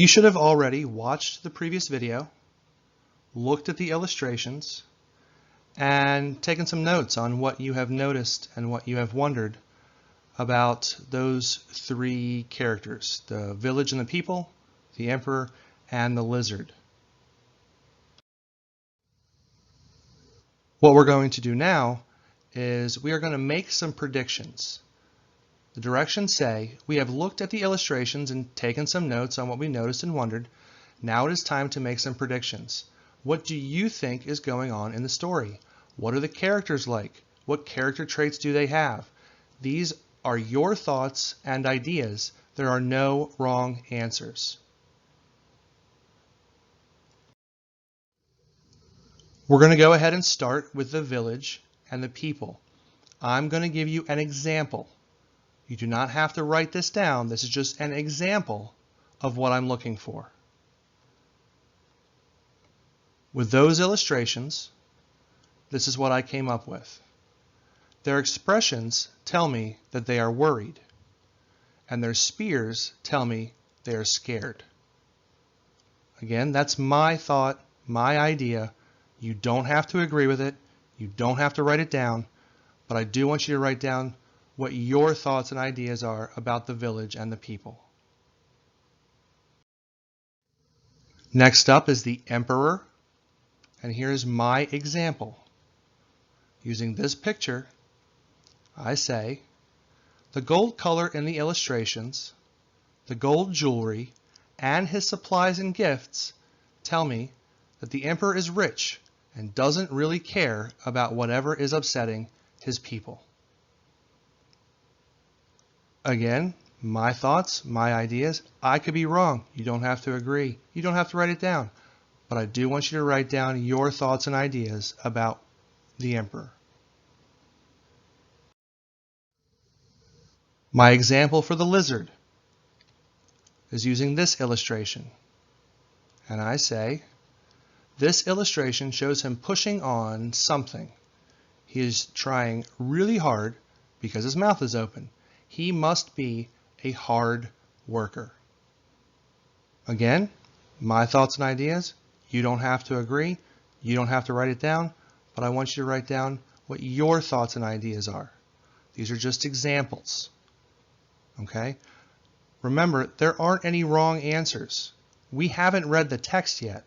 You should have already watched the previous video, looked at the illustrations, and taken some notes on what you have noticed and what you have wondered about those three characters, the village and the people, the emperor, and the lizard. What we're going to do now is we are going to make some predictions. The directions say, we have looked at the illustrations and taken some notes on what we noticed and wondered. Now it is time to make some predictions. What do you think is going on in the story? What are the characters like? What character traits do they have? These are your thoughts and ideas. There are no wrong answers. We're going to go ahead and start with the village and the people. I'm going to give you an example. You do not have to write this down. This is just an example of what I'm looking for. With those illustrations, this is what I came up with. Their expressions tell me that they are worried, and their spears tell me they are scared. Again, that's my thought, my idea. You don't have to agree with it. You don't have to write it down, but I do want you to write down what your thoughts and ideas are about the village and the people. Next up is the emperor, and here's my example. Using this picture, I say, the gold color in the illustrations, the gold jewelry, and his supplies and gifts tell me that the emperor is rich and doesn't really care about whatever is upsetting his people. Again, my thoughts, my ideas. I could be wrong. You don't have to agree. You don't have to write it down. But I do want you to write down your thoughts and ideas about the emperor. My example for the lizard is using this illustration. And I say, this illustration shows him pushing on something. He is trying really hard because his mouth is open. He must be a hard worker. Again, my thoughts and ideas. You don't have to agree. You don't have to write it down, but I want you to write down what your thoughts and ideas are. These are just examples. Okay? Remember, there aren't any wrong answers. We haven't read the text yet,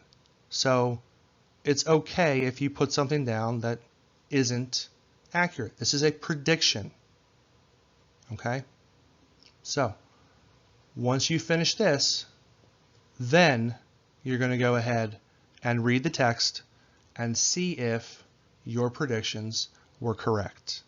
so it's okay if you put something down that isn't accurate. This is a prediction. Okay? So, once you finish this, then you're going to go ahead and read the text and see if your predictions were correct.